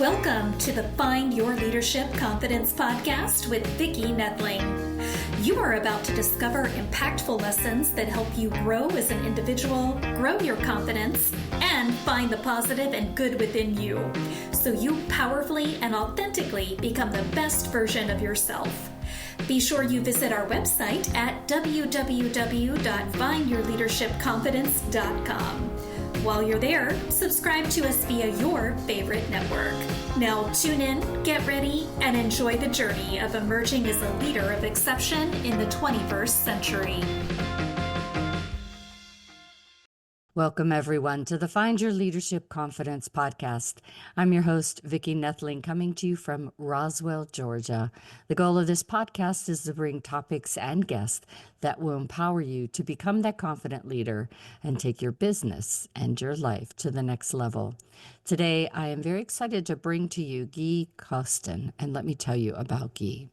Welcome to the Find Your Leadership Confidence podcast with Vicki Noethling. You are about to discover impactful lessons that help you grow as an individual, grow your confidence, and find the positive and good within you, so you powerfully and authentically become the best version of yourself. Be sure you visit our website at www.findyourleadershipconfidence.com. While you're there, subscribe to us via your favorite network. Now tune in, get ready, and enjoy the journey of emerging as a leader of exception in the 21st century. Welcome, everyone, to the Find Your Leadership Confidence podcast. I'm your host, Vicki Noethling, coming to you from Roswell, Georgia. The goal of this podcast is to bring topics and guests that will empower you to become that confident leader and take your business and your life to the next level. Today, I am very excited to bring to you Gui Costin, and let me tell you about Gui.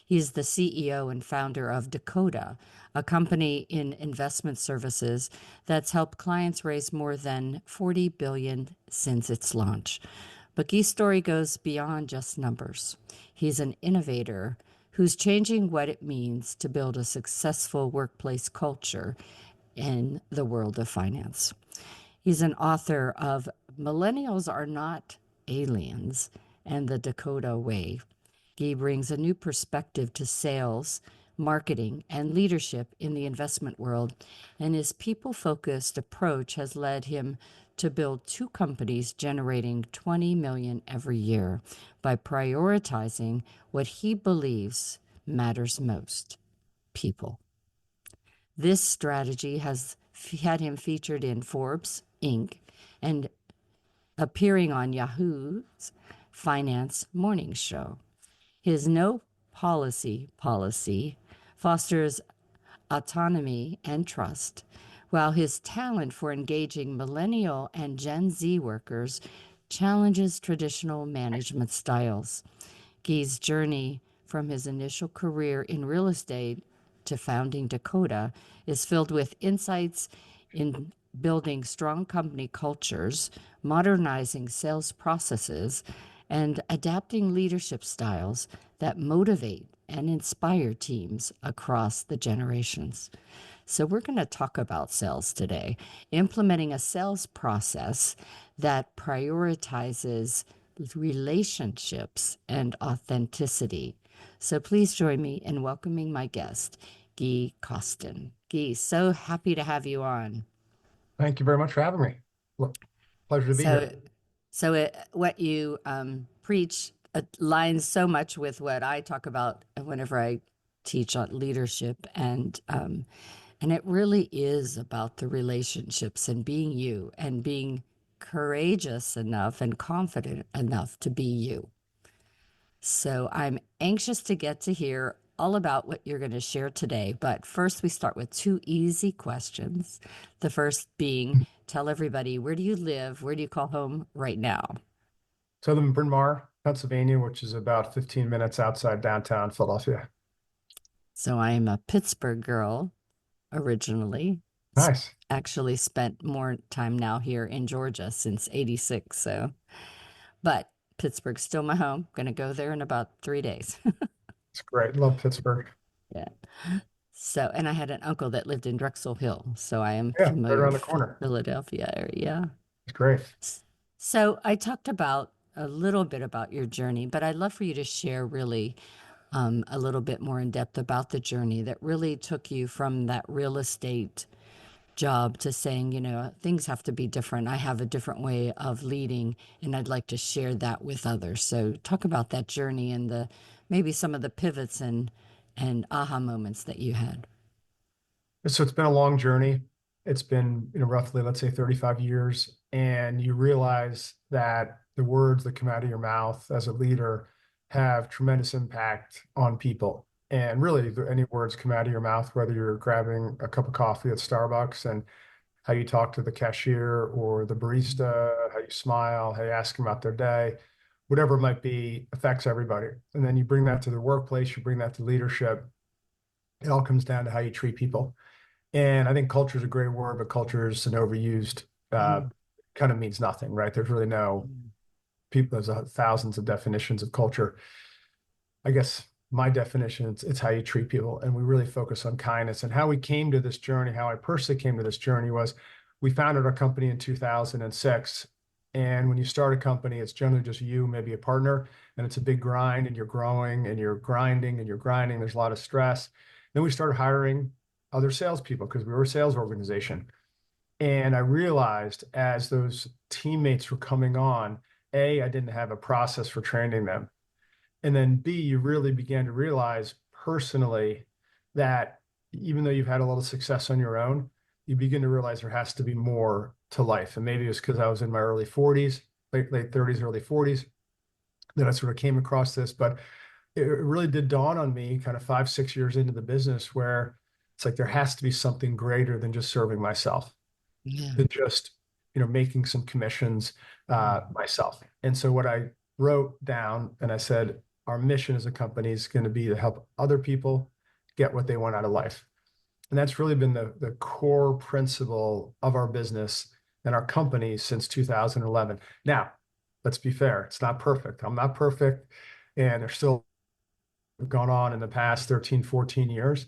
He is the CEO and founder of Dakota, a company in investment services that's helped clients raise more than $40 billion since its launch. But Gui's story goes beyond just numbers. He's an innovator who's changing what it means to build a successful workplace culture in the world of finance. He's an author of Millennials Are Not Aliens and the Dakota Way. Gui brings a new perspective to sales, marketing, and leadership in the investment world, and his people-focused approach has led him to build two companies generating $20 million every year by prioritizing what he believes matters most: people. This strategy has had him featured in Forbes, Inc., and appearing on Yahoo's Finance Morning Show. His no policy fosters autonomy and trust, while his talent for engaging millennial and Gen Z workers challenges traditional management styles. Gui's journey from his initial career in real estate to founding Dakota is filled with insights in building strong company cultures, modernizing sales processes, and adapting leadership styles that motivate and inspire teams across the generations. So we're going to talk about sales today, implementing a sales process that prioritizes relationships and authenticity. So please join me in welcoming my guest, Gui Costin. Gui, so happy to have you on. Thank you very much for having me. Pleasure to be here. What you preach aligns so much with what I talk about whenever I teach on leadership, and it really is about the relationships and being you and being courageous enough and confident enough to be you. So I'm anxious to get to hear all about what you're going to share today. But first, we start with two easy questions. The first being, tell everybody, where do you live? Where do you call home right now? So I live in Bryn Mawr, Pennsylvania, which is about 15 minutes outside downtown Philadelphia. So I am a Pittsburgh girl originally. Nice. Actually spent more time now here in Georgia since '86. But Pittsburgh's still my home. Going to go there in about 3 days. It's great. Love Pittsburgh. Yeah. So, and I had an uncle that lived in Drexel Hill, so I am Right familiar around the with corner. Philadelphia area. It's great. So I talked about a little bit about your journey, but I'd love for you to share really a little bit more in depth about the journey that really took you from that real estate job to saying, you know, things have to be different. I have a different way of leading, and I'd like to share that with others. So talk about that journey and maybe some of the pivots and aha moments that you had. So it's been a long journey. It's been, roughly, let's say 35 years. And you realize that the words that come out of your mouth as a leader have tremendous impact on people. And really, any words come out of your mouth, whether you're grabbing a cup of coffee at Starbucks and how you talk to the cashier or the barista, how you smile, how you ask them about their day, whatever it might be, affects everybody. And then you bring that to the workplace, you bring that to leadership. It all comes down to how you treat people. And I think culture is a great word, but culture is an overused, kind of means nothing, right? There's really no people, there's thousands of definitions of culture. I guess my definition, it's how you treat people. And we really focus on kindness. And how we came to this journey, how I personally came to this journey was we founded our company in 2006. And when you start a company, it's generally just you, maybe a partner, and it's a big grind and you're growing and you're grinding and you're grinding. There's a lot of stress. Then we started hiring other salespeople because we were a sales organization. And I realized as those teammates were coming on, A, I didn't have a process for training them. And then B, you really began to realize personally that even though you've had a little success on your own, you begin to realize there has to be more to life. And maybe it was because I was in my early 40s, late 30s, early 40s, that I sort of came across this. But it really did dawn on me kind of 5, 6 years into the business where it's like there has to be something greater than just serving myself, than just making some commissions myself. And so what I wrote down and I said, our mission as a company is going to be to help other people get what they want out of life. And that's really been the core principle of our business and our company since 2011. Now, let's be fair. It's not perfect. I'm not perfect. And there's still gone on in the past 13, 14 years.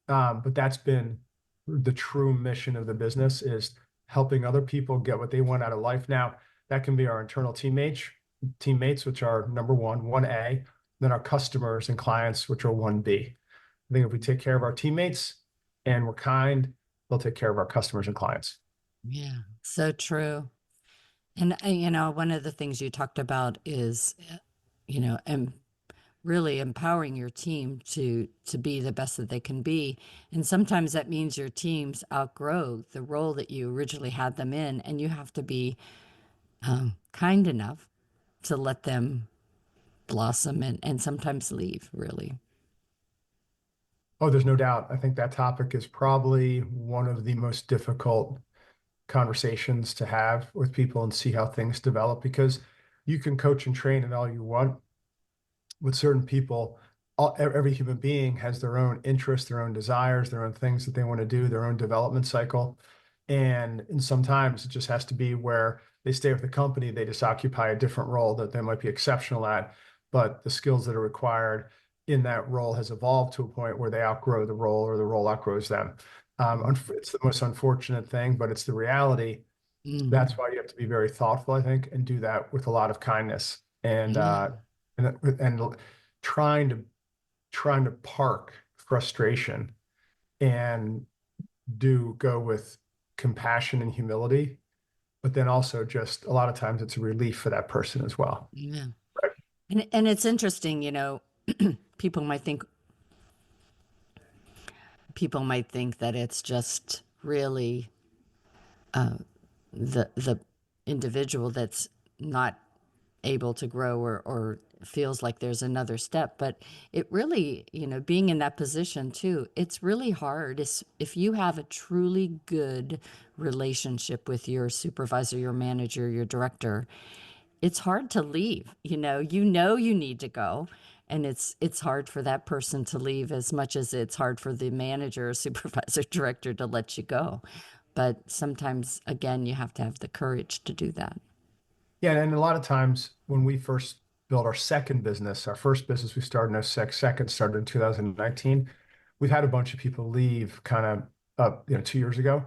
But that's been the true mission of the business, is helping other people get what they want out of life. Now, that can be our internal teammates, which are number one, 1A, then our customers and clients, which are 1B. I think if we take care of our teammates and we're kind, they'll take care of our customers and clients. Yeah, so true. And, one of the things you talked about is, and really empowering your team to be the best that they can be. And sometimes that means your teams outgrow the role that you originally had them in, and you have to be kind enough to let them blossom and sometimes leave, really. Oh, there's no doubt. I think that topic is probably one of the most difficult conversations to have with people and see how things develop, because you can coach and train it all you want. With certain people, every human being has their own interests, their own desires, their own things that they want to do, their own development cycle. And sometimes it just has to be where they stay with the company, they just occupy a different role that they might be exceptional at, but the skills that are required in that role has evolved to a point where they outgrow the role or the role outgrows them. It's the most unfortunate thing, but it's the reality. That's why you have to be very thoughtful, I think, and do that with a lot of kindness and trying to park frustration and go with compassion and humility, but then also just a lot of times it's a relief for that person as well. Yeah. Right. And it's interesting, people might think that it's just really the individual that's not able to grow or feels like there's another step. But it really, being in that position too, it's really hard. If you have a truly good relationship with your supervisor, your manager, your director, it's hard to leave. You need to go. And it's hard for that person to leave as much as it's hard for the manager, supervisor, director to let you go. But sometimes, again, you have to have the courage to do that. Yeah, and a lot of times when we first built our second business, our first business we started in 2006, second started in 2019, we've had a bunch of people leave kind of 2 years ago.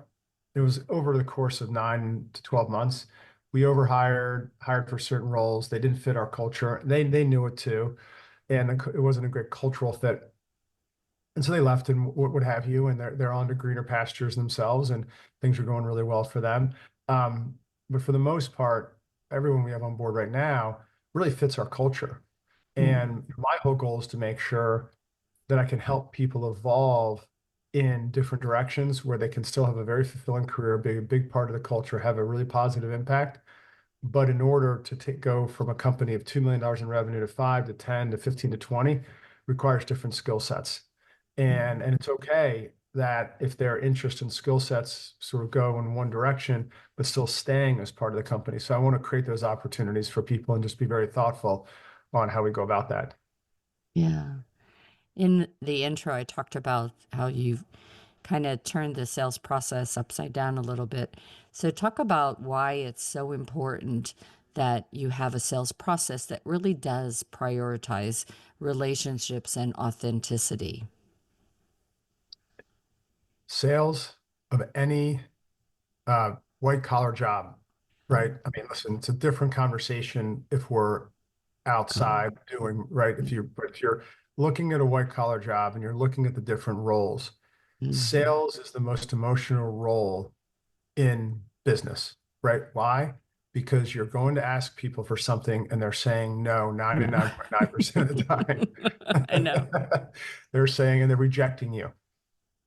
It was over the course of 9 to 12 months. We overhired, hired for certain roles. They didn't fit our culture. They knew it too. And it wasn't a great cultural fit. And so they left and what have you, and they're on to greener pastures themselves, and things are going really well for them. But for the most part, everyone we have on board right now really fits our culture. And my whole goal is to make sure that I can help people evolve in different directions where they can still have a very fulfilling career, be a big part of the culture, have a really positive impact. But in order to go from a company of $2 million in revenue to 5 to 10 to 15 to 20 requires different skill sets. And it's okay that if their interest and skill sets sort of go in one direction, but still staying as part of the company. So I want to create those opportunities for people and just be very thoughtful on how we go about that. Yeah. In the intro, I talked about how you've kind of turned the sales process upside down a little bit. So talk about why it's so important that you have a sales process that really does prioritize relationships and authenticity? Sales of any white collar job, right? I mean, listen, it's a different conversation if we're outside doing, right? If you're looking at a white collar job and you're looking at the different roles, sales is the most emotional role in business, right? Why? Because you're going to ask people for something and they're saying no No. 99.9% of the I know. time. They're saying, and they're rejecting you.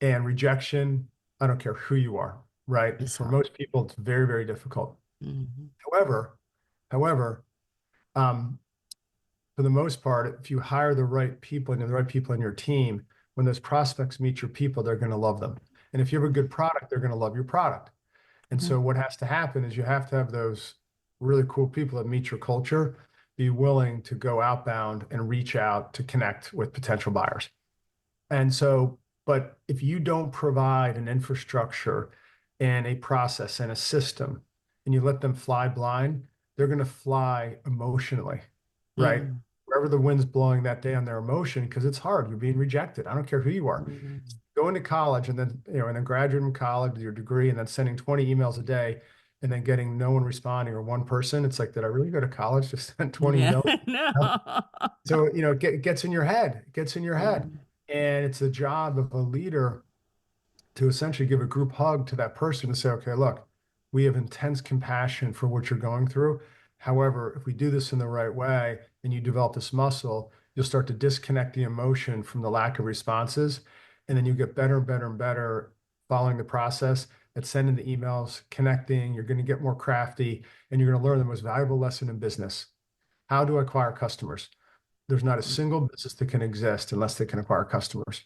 And rejection, I don't care who you are, right? It's For hard. most people, it's very, very difficult. Mhm. However, um, for the most part, if you hire the right people and the right people in your team, when those prospects meet your people, they're going to love them. And if you have a good product, they're going to love your product. And so what has to happen is you have to have those really cool people that meet your culture, be willing to go outbound and reach out to connect with potential buyers. And so, but if you don't provide an infrastructure and a process and a system, and you let them fly blind, they're going to fly emotionally, right? Mm. Wherever the wind's blowing that day on their emotion, because it's hard. You're being rejected. I don't care who you are. Mm. Going to college and then, and then graduating from college with your degree and then sending 20 emails a day and then getting no one responding or one person. It's like, did I really go to college to send 20 Yeah, emails? no. So, it gets in your head. It gets in your head. Mm. And it's the job of a leader to essentially give a group hug to that person to say, okay, look, we have intense compassion for what you're going through. However, if we do this in the right way and you develop this muscle, you'll start to disconnect the emotion from the lack of responses. And then you get better and better and better following the process at sending the emails, connecting. You're going to get more crafty and you're going to learn the most valuable lesson in business. How do I acquire customers? There's not a single business that can exist unless they can acquire customers.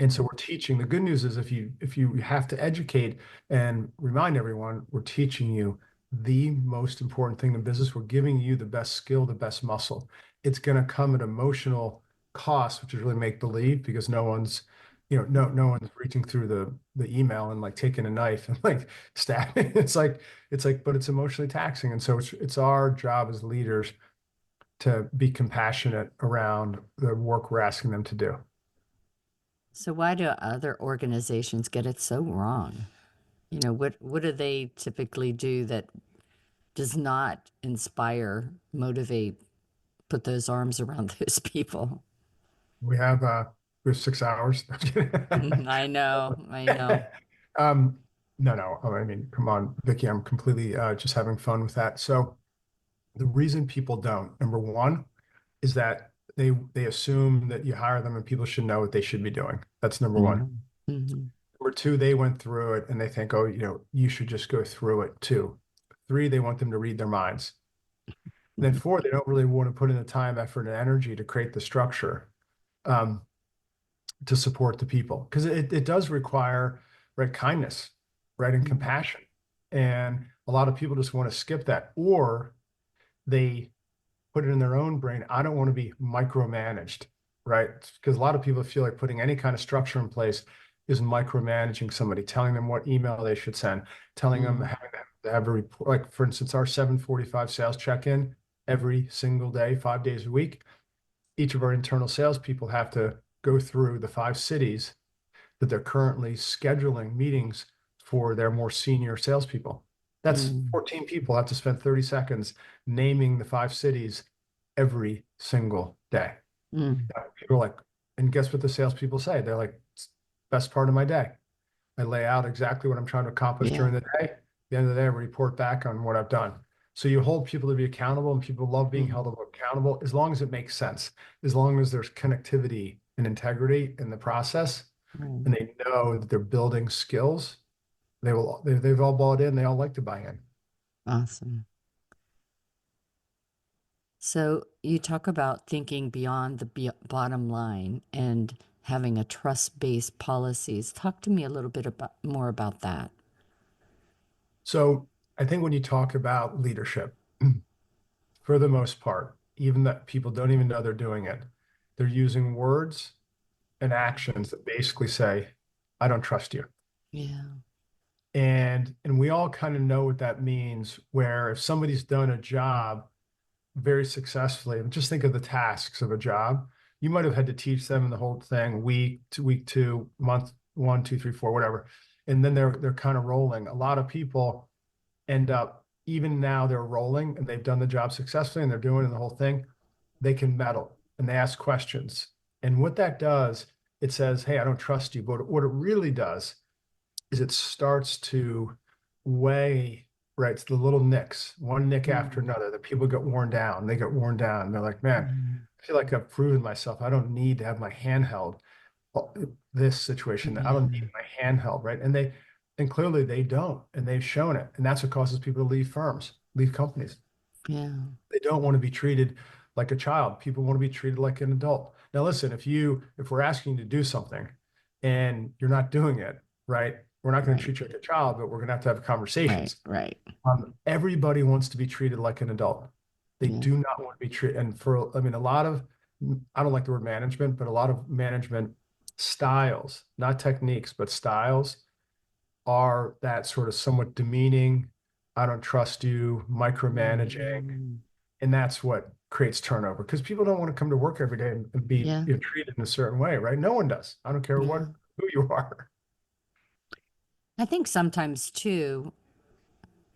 And so we're teaching. The good news is if you have to educate and remind everyone, we're teaching you the most important thing in business. We're giving you the best skill, the best muscle. It's going to come at emotional cost, which is really make believe because no one's, no one's reaching through the email and like taking a knife and like stabbing. But it's emotionally taxing. And so it's our job as leaders to be compassionate around the work we're asking them to do. So why do other organizations get it so wrong? What do they typically do that does not inspire, motivate, put those arms around those people? We have 6 hours. I know, I know. Um, no. I mean, come on, Vicki, I'm completely just having fun with that. So the reason people don't, number one, is that they assume that you hire them and people should know what they should be doing. That's number one. Mhm. Mhm. Number two, they went through it and they think, oh, you should just go through it too. Three, they want them to read their minds. And then four, they don't really want to put in the time, effort, and energy to create the structure um, to support the people. Because it does require, right, kindness, right, and compassion. And a lot of people just want to skip that, or they put it in their own brain. I don't want to be micromanaged, right? Because a lot of people feel like putting any kind of structure in place is micromanaging somebody, telling them what email they should send, telling them having to have a report. Like, for instance, our 7:45 sales check-in every single day, 5 days a week. Each of our internal salespeople have to go through the 5 cities that they're currently scheduling meetings for their more senior salespeople. That's 14 people have to spend 30 seconds naming the 5 cities every single day. People are like, and guess what the salespeople say? They're like, it's the best part of my day. I lay out exactly what I'm trying to accomplish Yeah. during the day. At the end of the day, I report back on what I've done. So you hold people to be accountable, and people love being held accountable as long as it makes sense, as long as there's connectivity and integrity in the process, and they know that they're building skills. They've all bought in. They all like to buy in. Awesome. So you talk about thinking beyond the bottom line and having a trust-based policies. Talk to me a little bit more about that. So I think when you talk about leadership, for the most part, even that people don't even know they're doing it, they're using words and actions that basically say, I don't trust you. Yeah. And we all kind of know what that means, where if somebody's done a job very successfully, and just think of the tasks of a job, you might have had to teach them the whole thing week two, month one, two, three, four, whatever. And then they're kind of rolling. A lot of people end up, even now they're rolling and they've done the job successfully and they're doing the whole thing, they can meddle and they ask questions. And what that does, it says, hey, I don't trust you. But what it really does is it starts to weigh, right? It's the little nicks, one nick after another, that people get worn down. They get worn down. And they're like, man, I feel like I've proven myself. I don't need to have my hand held. This situation, I don't need my hand held, right? And clearly they don't, and they've shown it. And that's what causes people to leave firms, leave companies. Yeah. They don't want to be treated like a child. People want to be treated like an adult. Now, listen, if we're asking you to do something and you're not doing it, right? We're not going to treat you like a child, but we're going to have conversations. Right. Everybody wants to be treated like an adult. They do not want to be treated. And a lot of, I don't like the word management, but a lot of management styles, not techniques, but styles, are that sort of somewhat demeaning, I don't trust you, micromanaging. And that's what creates turnover, because people don't want to come to work every day and be treated in a certain way, right? No one does. I don't care who you are. I think sometimes too,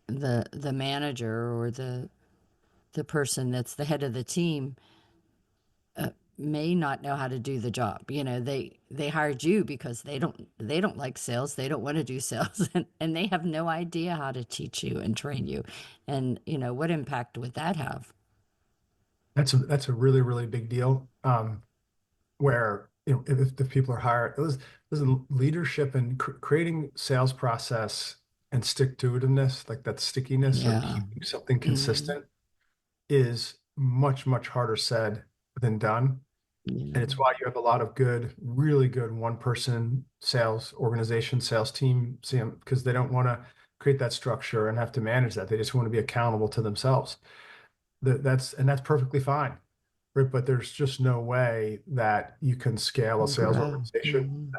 the manager or the person that's the head of the team may not know how to do the job. You know, they hired you because they don't like sales. They don't want to do sales, and they have no idea how to teach you and train you. And you know, what impact would that have? That's a really, really big deal. Where if the people are hired, there's leadership and creating sales process and stick-to-itiveness, like that stickiness of keeping something consistent, is much, much harder said than done. And it's why you have a lot of really good one-person sales organization, sales team, because they don't want to create that structure and have to manage that. They just want to be accountable to themselves. That's perfectly fine. Right? But there's just no way that you can scale a sales organization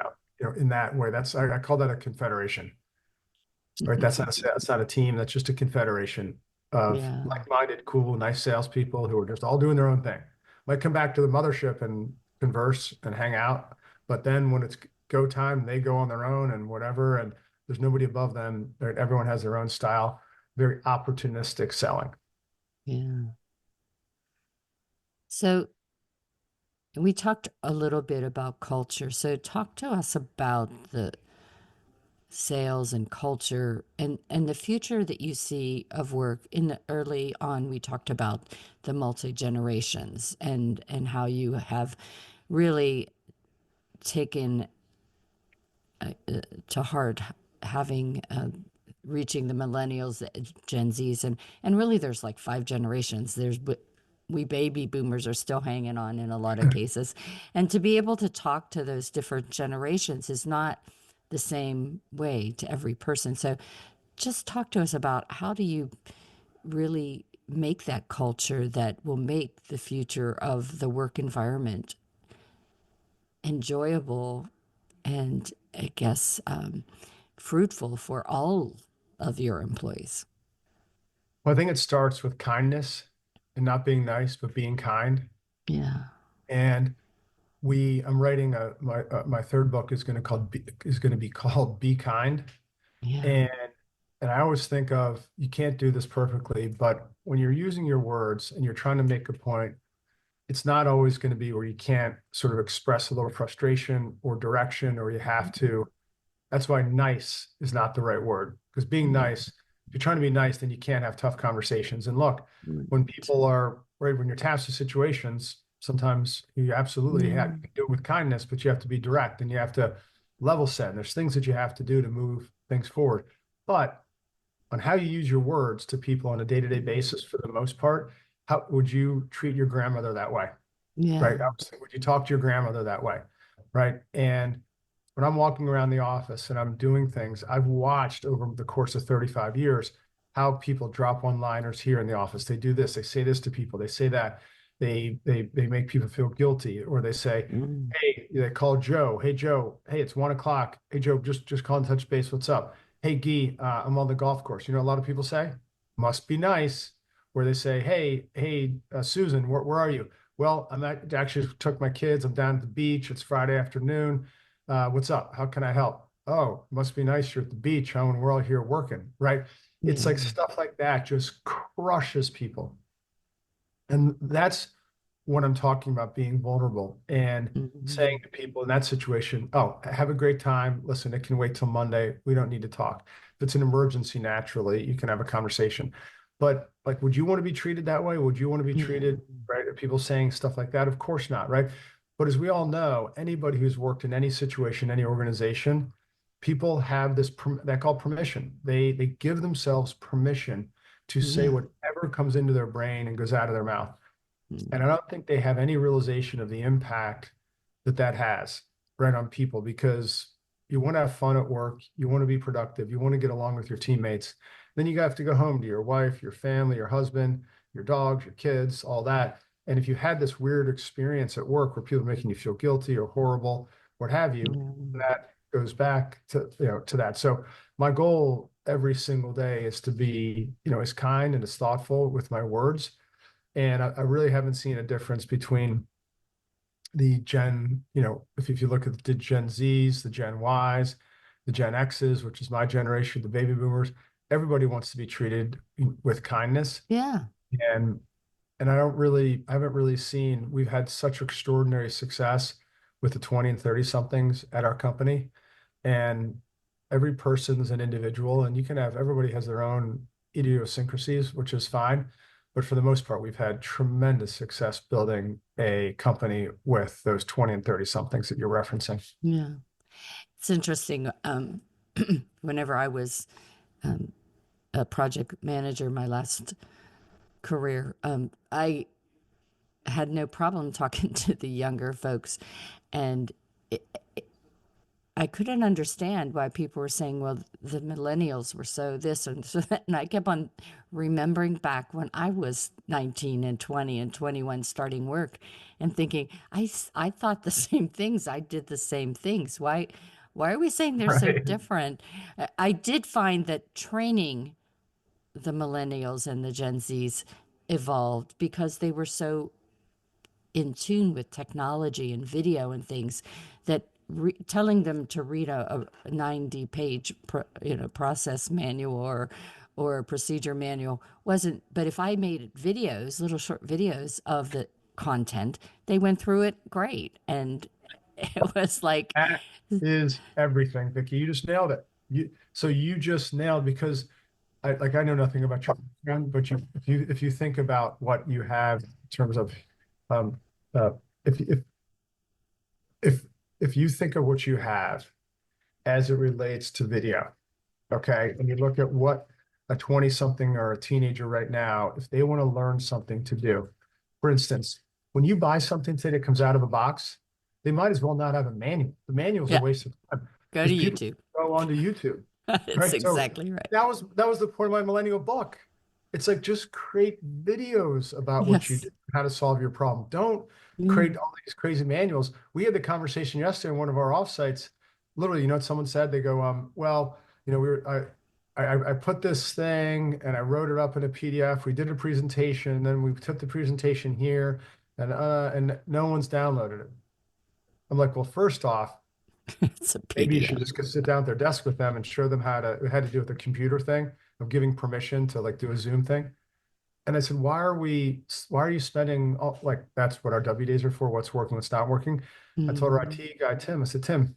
in that way. I call that a confederation. Right? That's not a team. That's just a confederation of like-minded, cool, nice salespeople who are just all doing their own thing. Might come back to the mothership and converse and hang out, but then when it's go time, they go on their own and whatever, and there's nobody above them. Everyone has their own style. Very opportunistic selling. Yeah. So we talked a little bit about culture. So talk to us about the sales and culture and the future that you see of work. In the early on, we talked about the multi-generations and how you have really taken to heart having reaching the millennials, Gen Zs, and really there's like 5 generations. We baby boomers are still hanging on in a lot of cases. And to be able to talk to those different generations is not the same way to every person. So just talk to us about, how do you really make that culture that will make the future of the work environment enjoyable and, I guess, fruitful for all of your employees? Well, I think it starts with kindness, and not being nice, but being kind. Yeah. And I'm writing my third book is going to be called Be Kind. Yeah. And I always think of, you can't do this perfectly, but when you're using your words and you're trying to make a point, it's not always going to be where you can't sort of express a little frustration or direction, or you have to. That's why nice is not the right word, because being nice, if you're trying to be nice, then you can't have tough conversations. And look, when people are, right, when you're tasked with situations, sometimes you absolutely have to do it with kindness, but you have to be direct and you have to level set. And there's things that you have to do to move things forward. But on how you use your words to people on a day-to-day basis, for the most part, how would you treat your grandmother that way? Yeah. Right? Would you talk to your grandmother that way? Right? And when I'm walking around the office and I'm doing things, I've watched over the course of 35 years how people drop one-liners here in the office. They do this, they say this to people, they say that, they make people feel guilty, or they say, hey, they call Joe, hey Joe, hey, it's 1 o'clock, hey Joe, just call and touch base, what's up? hey, Guy, I'm on the golf course. You know, a lot of people say, must be nice. Where they say, hey, Susan, where are you? Well, actually took my kids. I'm down at the beach. It's Friday afternoon. What's up? How can I help? Oh, must be nice. You're at the beach, huh? When we're all here working, right? It's Yeah. like stuff like that just crushes people. And that's what I'm talking about, being vulnerable and saying Mhm. to people in that situation, oh, have a great time. Listen, it can wait till Monday. We don't need to talk. If it's an emergency, naturally, you can have a conversation. But like, would you want to be treated that way? Would you want to be Yeah. treated, right? Are people saying stuff like that? Of course not, right? But as we all know, anybody who's worked in any situation, any organization, people have this that called permission. They give themselves permission to say Yeah. whatever comes into their brain and goes out of their mouth. And I Mm. don't think they have any realization of the impact that that has, right, on people, because you want to have fun at work, you want to be productive, you want to get along with your teammates. Then you have to go home to your wife, your family, your husband, your dogs, your kids, all that. And if you had this weird experience at work where people are making you feel guilty or horrible, what have you, Yeah. that goes back to, to that. So my goal every single day is to be, as kind and as thoughtful with my words. And I really haven't seen a difference between the Gen, if you look at the Gen Zs, the Gen Ys, the Gen Xs, which is my generation, the baby boomers, everybody wants to be treated with kindness. Yeah. And I haven't really seen, we've had such extraordinary success with the 20 and 30 somethings at our company. And every person's an individual, and everybody has their own idiosyncrasies, which is fine. But for the most part, we've had tremendous success building a company with those 20 and 30 somethings that you're referencing. Yeah. It's interesting. Whenever I was a project manager, my last career, I had no problem talking to the younger folks. And I couldn't understand why people were saying, well, the millennials were so this and so that. And I kept on remembering back when I was 19 and 20 and 21 starting work and thinking, I thought the same things. I did the same things. Why are we saying they're so Right. different? I did find that training the millennials and the Gen Zs evolved because they were so in tune with technology and video and things that telling them to read a 90-page process manual or a procedure manual wasn't. But if I made videos, little short videos of the content, they went through it great. And it was like, That is everything, Vicky. You just nailed it. You just nailed, because I know nothing about your background, but if you think about what you have in terms of um uh if if if if you think of what you have as it relates to video, okay, and you look at what a 20 something or a teenager right now, if they want to learn something to do, for instance, when you buy something today that comes out of a box, they might as well not have a manual. The manual's a yeah, waste of time go to because people YouTube. go onto YouTube. That's Right. So exactly right. that was the point of my millennial book. It's like, just create videos about what you Yes. do, how to solve your problem. Don't Yeah. create all these crazy manuals. We had the conversation yesterday in one of our offsites. Literally, what someone said? They go, well, I put this thing and I wrote it up in a PDF. We did a presentation, and then we took the presentation here, and no one's downloaded it. I'm like, well, first off, It's a maybe you PDF. should just go sit down at their desk with them and show them how to, it had to do with the computer thing of giving permission to like do a Zoom thing. And I said, why are you spending all, like, that's what our W days are for, what's working, what's not working. I told our Mhm. IT guy, Tim, I said, Tim,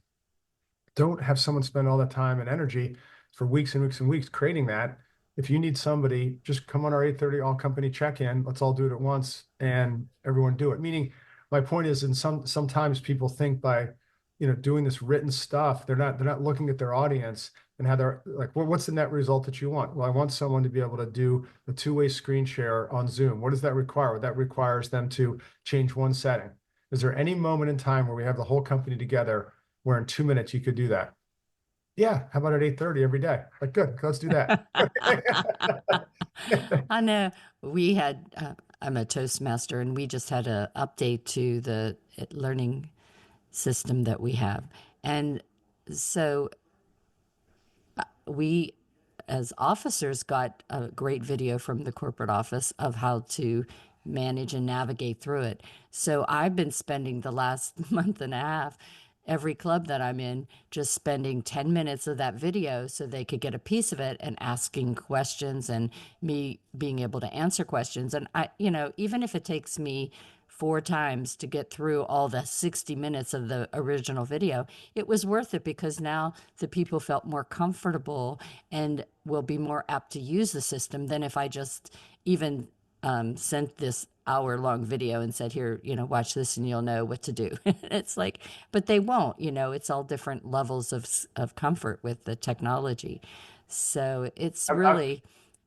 don't have someone spend all that time and energy for weeks and weeks and weeks creating that. If you need somebody, just come on our 8:30 all company check-in. Let's all do it at once and everyone do it. Meaning, my point is, sometimes people think by, doing this written stuff, they're not looking at their audience and how they're like, well, what's the net result that you want? Well, I want someone to be able to do a two-way screen share on Zoom. What does that require? Well, that requires them to change one setting. Is there any moment in time where we have the whole company together where in 2 minutes you could do that? Yeah. How about at 8:30 every day? Like, good, let's do that. I know I'm a Toastmaster, and we just had an update to the learning system that we have. And so we as officers got a great video from the corporate office of how to manage and navigate through it. So I've been spending the last month and a half, every club that I'm in, just spending 10 minutes of that video so they could get a piece of it and asking questions and me being able to answer questions. And I, even if it takes me 4 times to get through all the 60 minutes of the original video, it was worth it because now the people felt more comfortable and will be more apt to use the system than if I just even sent this hour-long video and said, here, watch this and you'll know what to do. It's like, but they won't, it's all different levels of comfort with the technology. So it's really,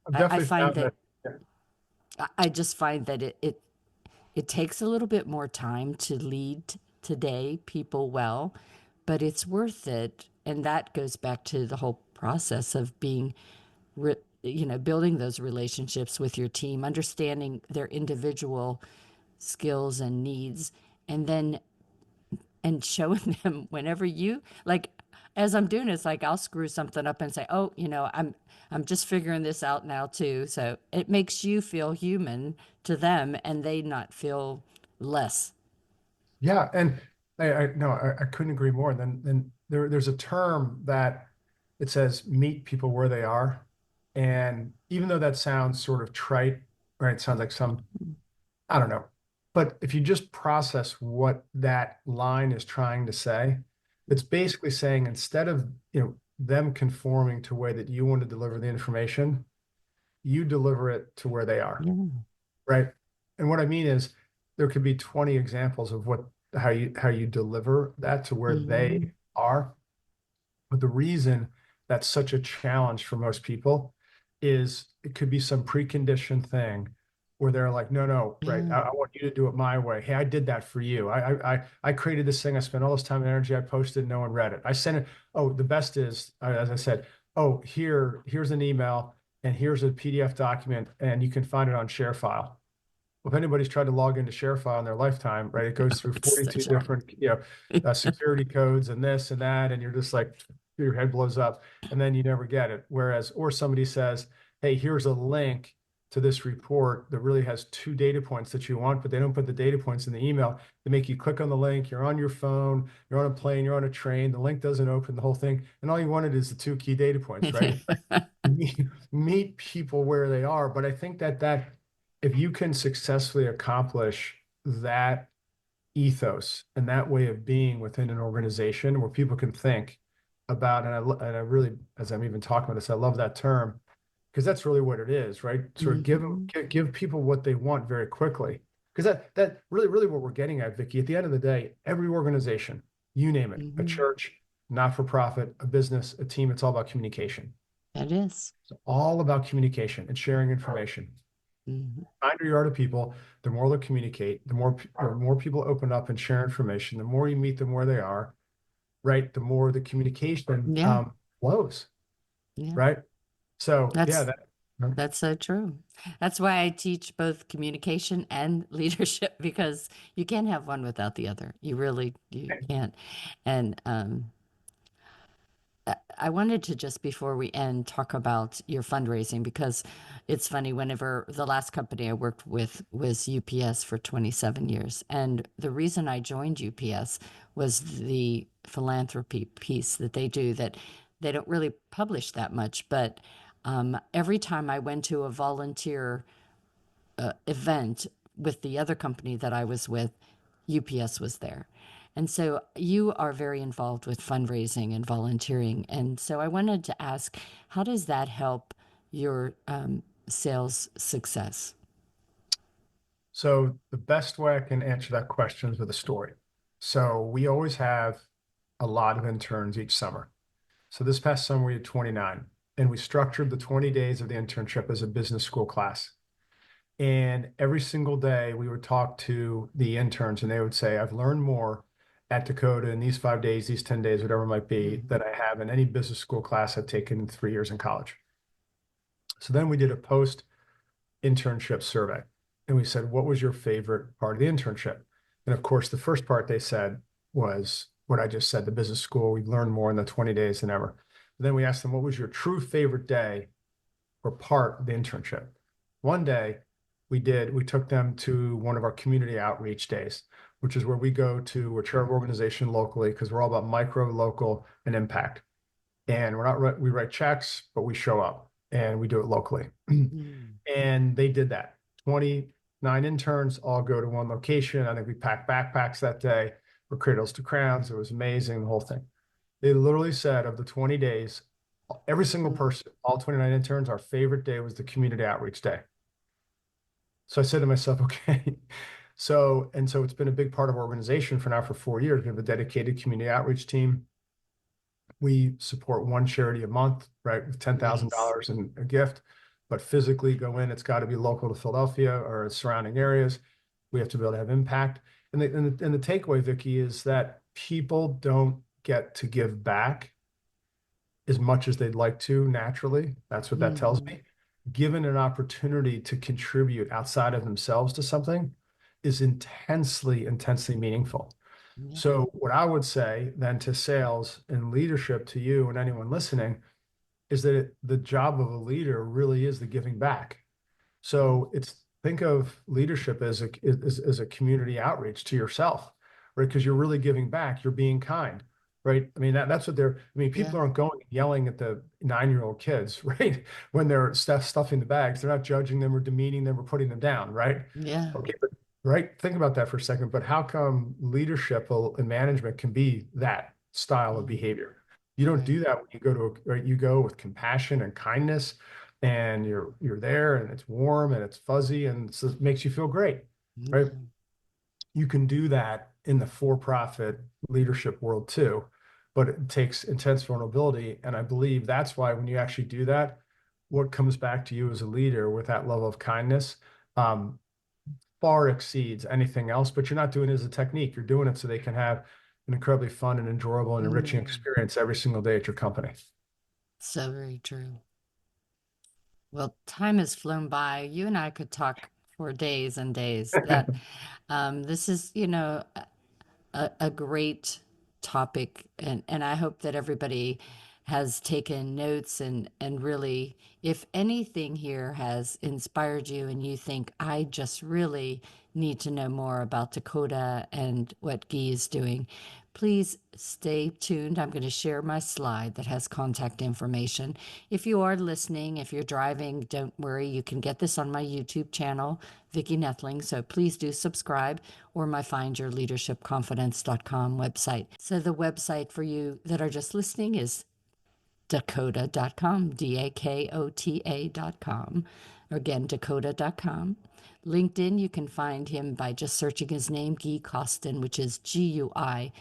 I've I definitely find found that, that. Yeah. I just find that it takes a little bit more time to lead today people well, but it's worth it. And that goes back to the whole process of being, building those relationships with your team, understanding their individual skills and needs, and then and showing them whenever you like. As I'm doing, it's like I'll screw something up and say, "Oh, I'm just figuring this out now too." So it makes you feel human to them, and they not feel less. Yeah, and I no, I couldn't agree more. Then there's a term that it says meet people where they are. And even though that sounds sort of trite, right? It sounds like some, I don't know. But if you just process what that line is trying to say, it's basically saying instead of, them conforming to the way that you want to deliver the information, you deliver it to where they are. Yeah. Right. And what I mean is there could be 20 examples of how you deliver that to where Mm-hmm. they are. But the reason that's such a challenge for most people is it could be some preconditioned thing where they're like, no, no, right. Yeah. I want you to do it my way. Hey, I did that for you. I created this thing. I spent all this time and energy. I posted, no one read it. I sent it. Oh, the best is, as I said, oh, here's an email and here's a PDF document and you can find it on ShareFile. Well, if anybody's tried to log into ShareFile in their lifetime, right, it goes through It's 42 such a different, security codes and this and that, and you're just like, your head blows up, and then you never get it. Whereas, or somebody says, hey, here's a link to this report that really has 2 data points that you want, but they don't put the data points in the email. They make you click on the link. You're on your phone, you're on a plane, you're on a train. The link doesn't open the whole thing, and all you wanted is the 2 key data points, right? It's like meet people where they are. But I think that if you can successfully accomplish that ethos and that way of being within an organization where people can think about, and I really, as I'm even talking about this, I love that term because that's really what it is, right? Sort of Mhm. give people what they want very quickly. Because that really what we're getting at, Vicki, at the end of the day, every organization, you name it, a Mhm. church, not-for-profit, a business, a team, it's all about communication. It is. It's all about communication and sharing information. Mhm. Kinder you are to people, the more they'll communicate, the more people open up and share information, the more you meet them where they are, right? The more the communication Yeah. flows, Yeah. right? So yeah, That's that that's so true. That's why I teach both communication and leadership because you can't have one without the other. You can't. And I wanted to just before we end talk about your fundraising because it's funny whenever the last company I worked with was UPS for 27 years. And the reason I joined UPS was the philanthropy piece that they do that they don't really publish that much. But every time I went to a volunteer event with the other company that I was with, UPS was there. And so you are very involved with fundraising and volunteering. And so I wanted to ask, how does that help your sales success? so the best way I can answer that question is with a story. So we always have a lot of interns each summer. So this past summer we had 29, and we structured the 20 days of the internship as a business school class. And every single day we would talk to the interns and they would say, I've learned more at Dakota in these 5 days, these 10 days, whatever it might be, Mhm. than I have in any business school class I've taken in 3 years in college. So then we did a post internship survey and we said, what was your favorite part of the internship? And of course, the first part they said was what I just said, the business school, we learned more in the 20 days than ever. Then we asked them, what was your true favorite day or part of the internship? One day we took them to one of our community outreach days, which is where we go to a charitable organization locally, because we're all about micro, local, and impact. And we write checks, but we show up and we do it locally. And they did that. 29 interns all go to one location. I think we packed backpacks that day, from cradles to crowns. It was amazing, the whole thing. They literally said of the 20 days, every single person, all 29 interns, our favorite day was the community outreach day. So I said to myself, okay. So it's been a big part of our organization for 4 years. We have a dedicated community outreach team. We support one charity a month, right, with $10,000 in a gift, but physically go in. It's got to be local to Philadelphia or surrounding areas. We have to be able to have impact. And the takeaway, Vicki, is that people don't get to give back as much as they'd like to naturally. That's what that tells me. Given an opportunity to contribute outside of themselves to something is intensely, intensely meaningful. So what I would say then to sales and leadership, to you and anyone listening, is that the job of a leader really is the giving back. So think of leadership as a community outreach to yourself, right? Because you're really giving back. You're being kind, right? I mean, that's what people aren't going and yelling at the 9-year-old kids, right? When they're stuffing the bags, they're not judging them or demeaning them or putting them down, right? Yeah. Okay, but right? Think about that for a second. But how come leadership and management can be that style of behavior? You don't do that when you go you go with compassion and kindness, and you're there, and it's warm and it's fuzzy, and it makes you feel great, right? You can do that in the for-profit leadership world too, but it takes intense vulnerability. And I believe that's why when you actually do that, what comes back to you as a leader with that level of kindness, far exceeds anything else. But you're not doing it as a technique. You're doing it so they can have an incredibly fun and enjoyable and enriching experience every single day at your company. So very true. Well, time has flown by. You and I could talk for days and days. That this is, a great topic, and I hope that everybody has taken notes and really, if anything here has inspired you and you think, I just really need to know more about Dakota and what Gui is doing, please stay tuned. I'm going to share my slide that has contact information. If you are listening, if you're driving, don't worry. You can get this on my YouTube channel, Vicki Noethling. So please do subscribe, or my findyourleadershipconfidence.com website. So the website for you that are just listening is Dakota.com, Dakota.com. Again, Dakota.com. LinkedIn, you can find him by just searching his name, Gui Costin, which is Guicostin.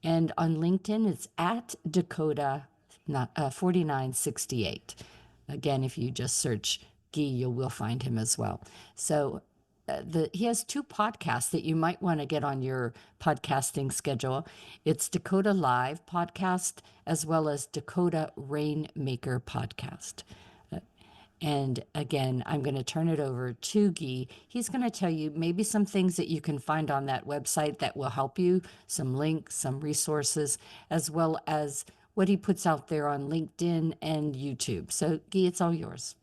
And on LinkedIn, it's at Dakota 4968. Again, if you just search Gui, you will find him as well. So he has 2 podcasts that you might want to get on your podcasting schedule. It's Dakota Live podcast, as well as Dakota Rainmaker podcast. And again, I'm going to turn it over to Gui. He's going to tell you maybe some things that you can find on that website that will help you, some links, some resources, as well as what he puts out there on LinkedIn and YouTube. So Gui, it's all yours.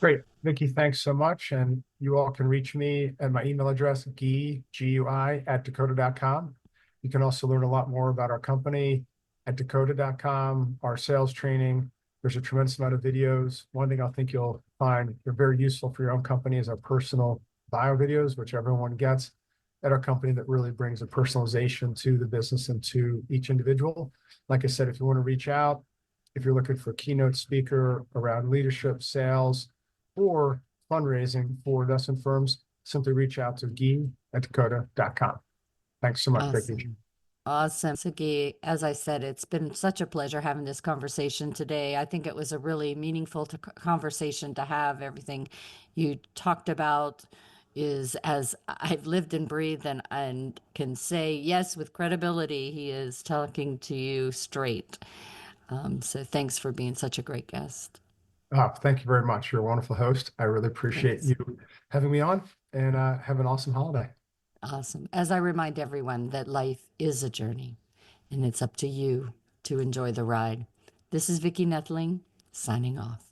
Great. Vicki, thanks so much. And you all can reach me at my email address, Gui, Gui, at Dakota.com. You can also learn a lot more about our company at Dakota.com, our sales training. There's a tremendous amount of videos. One thing I think you'll find they're very useful for your own company is our personal bio videos, which everyone gets at our company, that really brings a personalization to the business and to each individual. Like I said, if you want to reach out, if you're looking for a keynote speaker around leadership, sales, or fundraising for investment firms, simply reach out to Gui at Dakota.com. Thanks so much, Vicki. Awesome. So, Gui, as I said, it's been such a pleasure having this conversation today. I think it was a really meaningful conversation to have. Everything you talked about is, as I've lived and breathed, and can say, yes, with credibility, he is talking to you straight. So thanks for being such a great guest. Thank you very much. You're a wonderful host. I really appreciate you having me on, and have an awesome holiday. Awesome. As I remind everyone that life is a journey, and it's up to you to enjoy the ride. This is Vicki Noethling, signing off.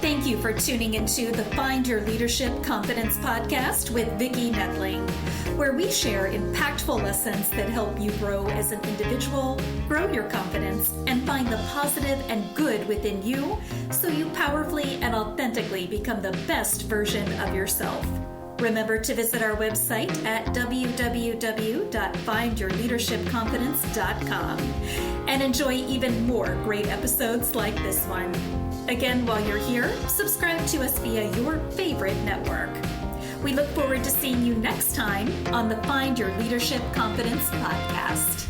Thank you for tuning into the Find Your Leadership Confidence podcast with Vicki Noethling, where we share impactful lessons that help you grow as an individual, grow your confidence, and find the positive and good within you so you powerfully and authentically become the best version of yourself. Remember to visit our website at www.findyourleadershipconfidence.com and enjoy even more great episodes like this one. Again, while you're here, subscribe to us via your favorite network. We look forward to seeing you next time on the Find Your Leadership Confidence podcast.